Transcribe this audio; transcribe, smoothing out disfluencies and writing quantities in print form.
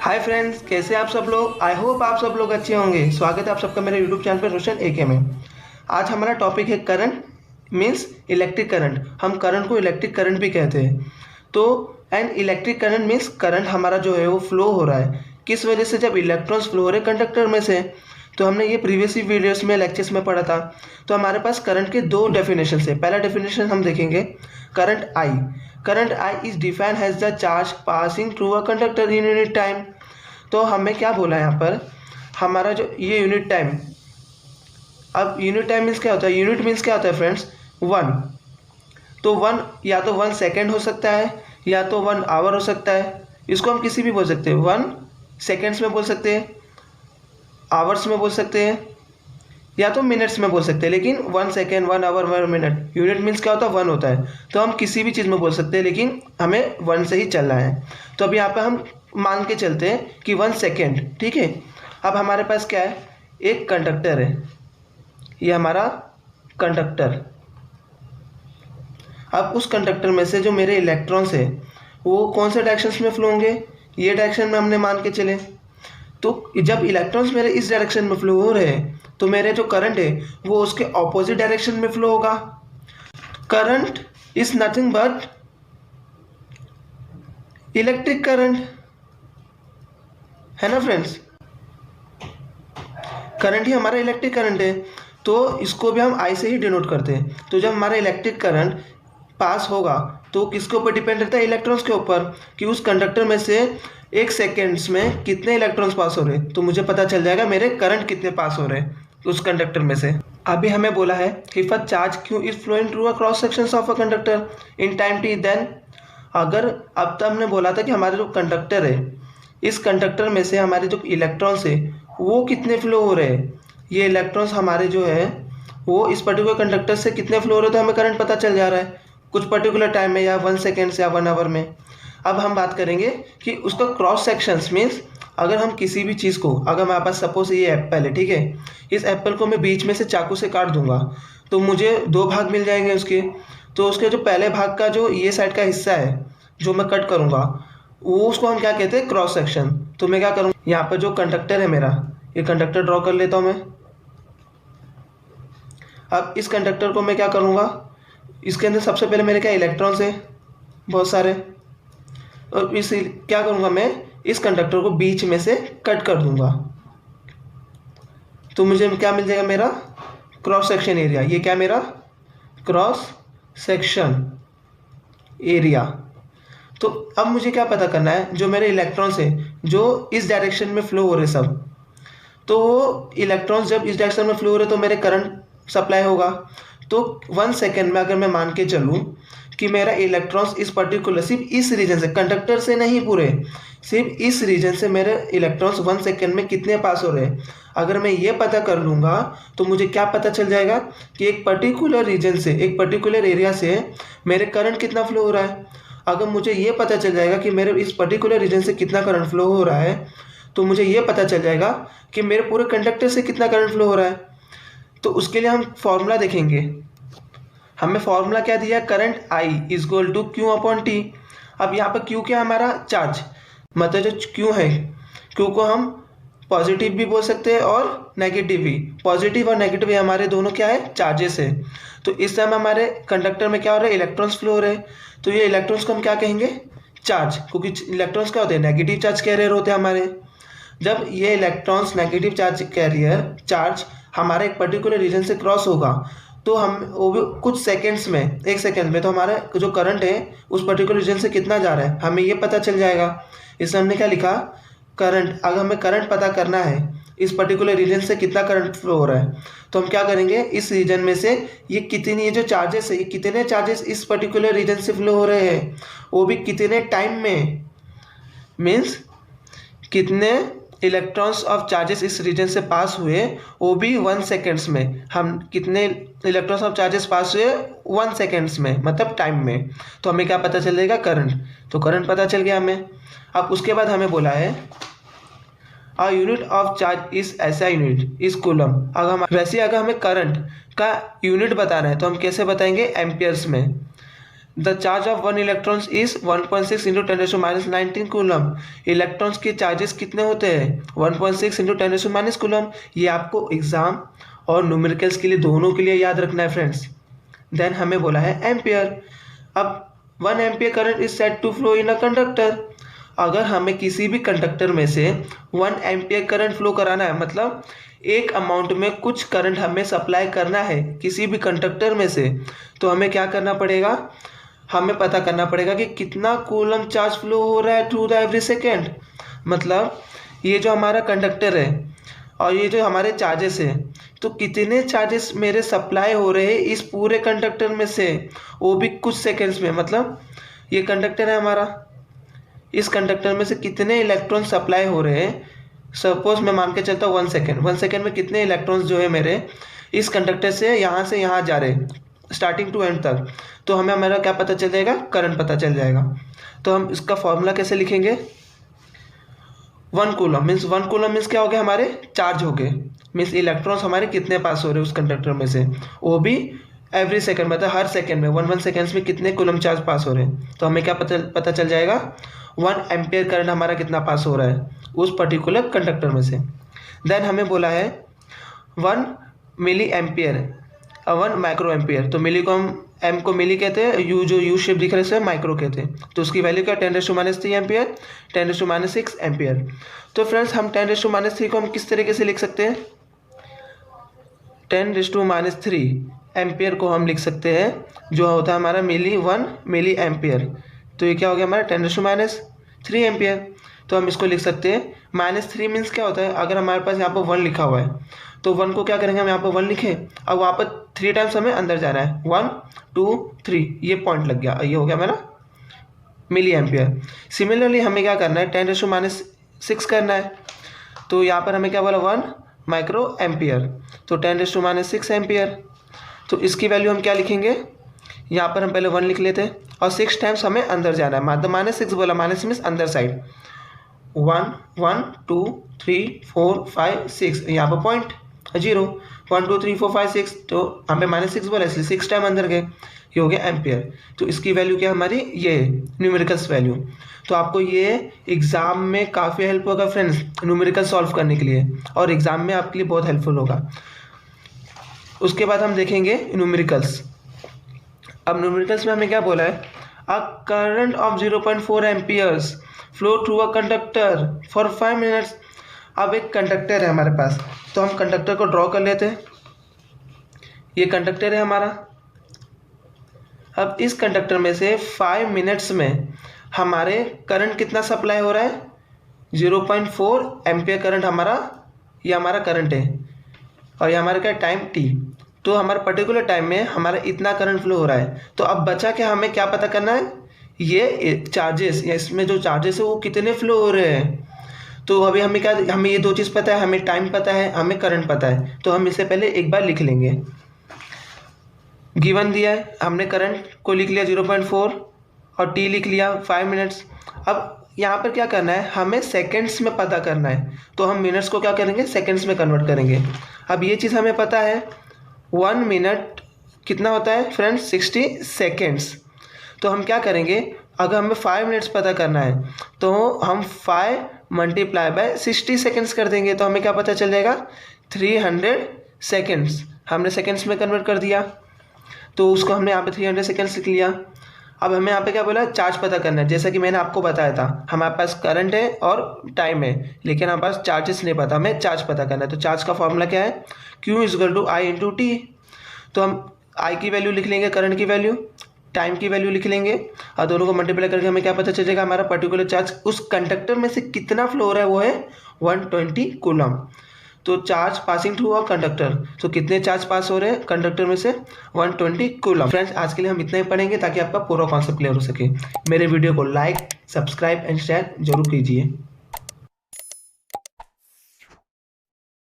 Hi friends, कैसे आप सब लोग। आई होप आप सब लोग अच्छे होंगे। स्वागत है आप सबका मेरे यूट्यूब चैनल पर रोशन एके में। आज हमारा टॉपिक है करंट मीन्स इलेक्ट्रिक करंट। हम करंट को इलेक्ट्रिक करंट भी कहते हैं। तो and electric current means current हमारा जो है वो फ्लो हो रहा है किस वजह से, जब इलेक्ट्रॉन्स फ्लो हो रहे कंडक्टर में से। तो हमने ये प्रीवियस वीडियोस में लेक्चर्स में पढ़ा था। तो हमारे पास करंट के दो डेफिनेशन है। पहला डेफिनेशन हम देखेंगे current I. Current I is defined has the charge passing through a conductor in unit time. तो हमें क्या बोला यहाँ पर, हमारा जो ये यूनिट टाइम, अब यूनिट टाइम मीन्स क्या होता है, यूनिट मीन्स क्या होता है फ्रेंड्स, वन। तो वन या तो 1 सेकेंड हो सकता है या तो 1 आवर हो सकता है। इसको हम किसी भी बोल सकते हैं, 1 सेकेंड्स में बोल सकते हैं, आवर्स में बोल सकते हैं या तो मिनट्स में बोल सकते हैं। लेकिन 1 second, 1 hour, 1 minute, unit means क्या होता है, 1 होता है। तो हम किसी भी चीज़ में बोल सकते हैं लेकिन हमें 1 से ही चलना है। तो अभी यहाँ पे हम मान के चलते हैं कि 1 सेकेंड, ठीक है। अब हमारे पास क्या है, एक कंडक्टर है, ये हमारा कंडक्टर। अब उस कंडक्टर में से जो मेरे इलेक्ट्रॉन्स है वो कौन से डायरेक्शंस में फ्लो होंगे, ये डायरेक्शन में हमने मान के चले। तो जब इलेक्ट्रॉन्स मेरे इस डायरेक्शन में फ्लो हो रहे हैं तो मेरे जो करंट है वो उसके ऑपोजिट डायरेक्शन में फ्लो होगा। Current is nothing but electric current, है ना फ्रेंड्स। करंट ही हमारा इलेक्ट्रिक करंट है। तो इसको भी हम आई से ही डिनोट करते हैं। तो जब हमारा इलेक्ट्रिक करंट पास होगा तो किसके ऊपर डिपेंड रहता है, इलेक्ट्रॉन्स के ऊपर, कि उस कंडक्टर में से 1 सेकेंड्स में कितने इलेक्ट्रॉन्स पास हो रहे हैं। तो मुझे पता चल जाएगा मेरे करंट कितने पास हो रहे हैं उस कंडक्टर में से। अभी हमें बोला है if a charge Q is flowing through a cross section of a conductor in time T, then अगर अब तक हमने बोला था कि हमारे जो कंडक्टर है, इस कंडक्टर में से हमारे जो इलेक्ट्रॉन्स है वो कितने फ्लो हो रहे हैं। ये इलेक्ट्रॉन्स हमारे जो है वो इस पर्टिकुलर कंडक्टर से कितने फ्लो हो रहे हैं, तो हमें करंट पता चल जा रहा है कुछ पर्टिकुलर टाइम में, या 1 सेकेंड से या 1 आवर में। अब हम बात करेंगे कि उसका क्रॉस सेक्शंस मीन्स, अगर हम किसी भी चीज़ को, अगर हमारे पास सपोज ये एप्पल है, ठीक है, इस एप्पल को मैं बीच में से चाकू से काट दूंगा तो मुझे 2 भाग मिल जाएंगे उसके। तो उसके जो पहले भाग का जो ये साइड का हिस्सा है जो मैं कट करूँगा वो, उसको हम क्या कहते हैं, क्रॉस सेक्शन। तो मैं क्या करूँगा, यहाँ पर जो कंडक्टर है मेरा, ये कंडक्टर ड्रॉ कर लेता हूँ मैं। अब इस कंडक्टर को मैं क्या करूँगा, इसके अंदर सबसे पहले मेरे क्या इलेक्ट्रॉन्स है बहुत सारे, और इस क्या करूँगा मैं, इस कंडक्टर को बीच में से कट कर दूंगा। तो मुझे क्या मिल जाएगा, मेरा क्रॉस सेक्शन एरिया। ये क्या, मेरा क्रॉस सेक्शन एरिया। तो अब मुझे क्या पता करना है, जो मेरे इलेक्ट्रॉन्स है जो इस डायरेक्शन में फ्लो हो रहे सब, तो वो इलेक्ट्रॉन्स जब इस डायरेक्शन में फ्लो हो रहे तो मेरे करंट सप्लाई होगा। तो 1 सेकेंड में अगर मैं मान के चलूँ कि मेरा इलेक्ट्रॉन्स इस पर्टिकुलर, सिर्फ इस रीजन से, कंडक्टर से नहीं पूरे, सिर्फ इस रीजन से मेरे इलेक्ट्रॉन्स 1 सेकेंड में कितने पास हो रहे हैं, अगर मैं ये पता कर लूँगा तो मुझे क्या पता चल जाएगा कि एक पर्टिकुलर रीजन से, एक पर्टिकुलर एरिया से मेरे करंट कितना फ्लो हो रहा है। अगर मुझे ये पता चल जाएगा कि मेरे इस पर्टिकुलर रीजन से कितना करंट फ्लो हो रहा है तो मुझे ये पता चल जाएगा कि मेरे पूरे कंडक्टर से कितना करंट फ्लो हो रहा है। तो उसके लिए हम फॉर्मूला देखेंगे। हमें फॉर्मूला क्या दिया, current I is equal to Q upon T. अब यहाँ पर क्यू क्या है, हमारा चार्ज, मतलब जो क्यू है, क्यू को हम पॉजिटिव भी बोल सकते हैं और नेगेटिव भी। पॉजिटिव और नेगेटिव हमारे दोनों क्या है, चार्जेस है। तो इस समय हमारे कंडक्टर में क्या हो रहा है, इलेक्ट्रॉन्स फ्लो हो रहे हैं। तो ये इलेक्ट्रॉन्स को हम क्या कहेंगे, चार्ज, क्योंकि इलेक्ट्रॉन्स क्या होते हैं, नेगेटिव चार्ज कैरियर होते हैं हमारे। जब ये electrons negative charge carrier charge हमारे एक पर्टिकुलर रीजन से क्रॉस होगा तो हम वो भी कुछ सेकंड्स में, 1 सेकेंड में, तो हमारा जो करंट है उस पर्टिकुलर रीजन से कितना जा रहा है हमें ये पता चल जाएगा। इसमें हमने क्या लिखा, करंट, अगर हमें करंट पता करना है इस पर्टिकुलर रीजन से कितना करंट फ्लो हो रहा है तो हम क्या करेंगे, इस रीजन में से ये कितनी, ये जो चार्जेस है, ये कितने चार्जेस इस पर्टिकुलर रीजन से फ्लो हो रहे हैं, वो भी कितने टाइम में, मीन्स कितने इलेक्ट्रॉन्स ऑफ चार्जेस इस रीजन से पास हुए, वो भी 1 सेकेंड्स में। हम कितने इलेक्ट्रॉन्स ऑफ चार्जेस पास हुए 1 सेकेंड्स में, मतलब टाइम में। तो हमें क्या पता चलेगा, करंट। तो करंट पता चल गया हमें। अब उसके बाद हमें बोला है a unit of charge is ऐसा यूनिट इज कूलम। अगर हम वैसे, अगर हमें करंट का यूनिट बताना है तो हम कैसे बताएंगे, एम्पियर्स में। The charge of 1 electrons is 1.6 into 10⁻⁻19 coulomb. Electrons के चार्जेस कितने होते हैं? 1.6 इंटू 10⁻⁻⁻ कूलम। ये आपको एग्जाम और न्यूमेरिकल्स के लिए दोनों के लिए याद रखना है फ्रेंड्स। देन हमें बोला है एम्पियर। अब 1 ampere current is said to flow in a conductor. अगर हमें किसी भी कंडक्टर में से 1 एम्पियर करंट फ्लो कराना है, मतलब एक अमाउंट में कुछ करंट हमें सप्लाई करना है किसी भी कंडक्टर में से, तो हमें क्या करना पड़ेगा? हमें पता करना पड़ेगा कि कितना कूलम चार्ज फ्लो हो रहा है थ्रू द एवरी सेकेंड। मतलब ये जो हमारा कंडक्टर है और ये जो हमारे चार्जेस है, तो कितने चार्जेस मेरे सप्लाई हो रहे हैं इस पूरे कंडक्टर में से, वो भी कुछ सेकेंड्स में। मतलब ये कंडक्टर है हमारा, इस कंडक्टर में से कितने इलेक्ट्रॉन सप्लाई हो रहे हैं। सपोज मैं मान के चलता हूँ 1 सेकेंड, 1 सेकेंड में कितने इलेक्ट्रॉन्स जो है मेरे इस कंडक्टर से यहाँ जा रहे हैं स्टार्टिंग टू एंड तक, तो हमें हमारा क्या पता चल जाएगा? करंट पता चल जाएगा। तो हम इसका फॉर्मूला कैसे लिखेंगे? 1 कूलम मीन्स 1 कूलम मीन्स क्या हो गया? हमारे चार्ज हो गए, मीन्स इलेक्ट्रॉन्स हमारे कितने पास हो रहे हैं उस कंडक्टर में से, वो भी एवरी सेकेंड, मतलब हर सेकेंड में 1 सेकेंड्स में कितने कूलम चार्ज पास हो रहे हैं। तो हमें क्या पता चल जाएगा? 1 एम्पियर करंट हमारा कितना पास हो रहा है उस पर्टिकुलर कंडक्टर में से। देन हमें बोला है 1 मिली एम्पियर, 1 माइक्रो एम्पियर। तो मिली को हम एम को मिली कहते हैं, यू जो यू शेप दिख रहा है इसे माइक्रो कहते हैं। तो उसकी वैल्यू क्या? 10⁻³ एम्पियर, 10⁻6 एम्पियर। तो फ्रेंड्स हम 10⁻³ को हम किस तरीके से लिख सकते हैं? 10⁻³ एम्पियर को हम लिख सकते हैं जो होता है हमारा 1 मिली एम्पियर। तो ये क्या हो गया हमारा? 10⁻³ एम्पियर। तो हम इसको लिख सकते हैं -3 मीन्स क्या होता है? अगर हमारे पास यहाँ पर 1 लिखा हुआ है तो 1 को क्या करेंगे हम? यहाँ पर 1 लिखें, अब वहाँ पर 3 टाइम्स हमें अंदर जाना है, 1 2 3, ये पॉइंट लग गया, ये हो गया मेरा मिली एम्पियर। सिमिलरली हमें क्या करना है? 10⁻6 करना है। तो यहाँ पर हमें क्या बोला? 1 माइक्रो एम्पियर, तो 10⁻6 एम्पियर। तो इसकी वैल्यू हम क्या लिखेंगे? यहाँ पर हम पहले 1 लिख लेते हैं और 6 टाइम्स हमें अंदर जाना है, मतलब -6 बोला, माइनस मीन्स अंदर साइड। 1 1 2 3 4 5 6, यहाँ पर पॉइंट 0, 1 2 3 4 5 6, तो हमें -6 बोला इसलिए 6 टाइम अंदर गए, ये हो गया एम्पियर। तो इसकी वैल्यू क्या हमारी? ये न्यूमेरिकल्स वैल्यू। तो आपको ये एग्जाम में काफ़ी हेल्प होगा फ्रेंड्स न्यूमेरिकल सॉल्व करने के लिए, और एग्जाम में आपके लिए बहुत हेल्पफुल होगा। उसके बाद हम देखेंगे न्यूमेरिकल्स। अब न्यूमेरिकल्स में हमें क्या बोला है? A current of 0.4 amperes flow through a conductor for 5 minutes. अब एक कंडक्टर है हमारे पास, तो हम कंडक्टर को ड्रॉ कर लेते हैं। ये कंडक्टर है हमारा। अब इस कंडक्टर में से 5 मिनट्स में हमारे करंट कितना सप्लाई हो रहा है? 0.4 एम्पियर करंट हमारा, ये हमारा करंट है, और ये हमारा क्या टाइम t। तो हमारे पर्टिकुलर टाइम में हमारा इतना करंट फ्लो हो रहा है। तो अब बचा के हमें क्या पता करना है? ये चार्जेस, या इसमें जो चार्जेस है वो कितने फ्लो हो रहे हैं। तो अभी हमें क्या, हमें ये 2 चीज़ पता है, हमें टाइम पता है, हमें करंट पता है। तो हम इससे पहले एक बार लिख लेंगे। गिवन दिया है, हमने करंट को लिख लिया 0.4 और टी लिख लिया 5 मिनट्स। अब यहाँ पर क्या करना है? हमें सेकेंड्स में पता करना है, तो हम मिनट्स को क्या करेंगे? सेकेंड्स में कन्वर्ट करेंगे। अब ये चीज़ हमें पता है 1 मिनट कितना होता है फ्रेंड्स? 60 सेकेंड्स। तो हम क्या करेंगे? अगर हमें 5 मिनट्स पता करना है तो हम 5 × 60 सेकेंड्स कर देंगे, तो हमें क्या पता चल जाएगा? 300 सेकेंड्स। हमने सेकेंड्स में कन्वर्ट कर दिया, तो उसको हमने यहाँ पे 300 सेकेंड्स लिख लिया। अब हमें यहाँ पे क्या बोला? चार्ज पता करना है। जैसा कि मैंने आपको बताया था, हमारे पास करंट है और टाइम है, लेकिन हमारे पास चार्जेस नहीं पता, हमें चार्ज पता करना है। तो चार्ज का फॉर्मूला क्या है? Q = I × T। तो हम I की वैल्यू लिख लेंगे, करंट की वैल्यू, टाइम की वैल्यू लिख लेंगे, और दोनों को मल्टीप्लाई करके हमें क्या पता चल जाएगा? हमारा पर्टिकुलर चार्ज उस कंडक्टर में से कितना फ्लो हो रहा है, वो है 120 कूलम। तो charge passing through a conductor, तो कितने चार्ज पास हो रहे हैं कंडक्टर में से? 120 कूलम। फ्रेंड्स आज के लिए हम इतना ही पढ़ेंगे ताकि आपका पूरा कॉन्सेप्ट क्लियर हो सके। मेरे वीडियो को लाइक, सब्सक्राइब एंड शेयर जरूर कीजिए।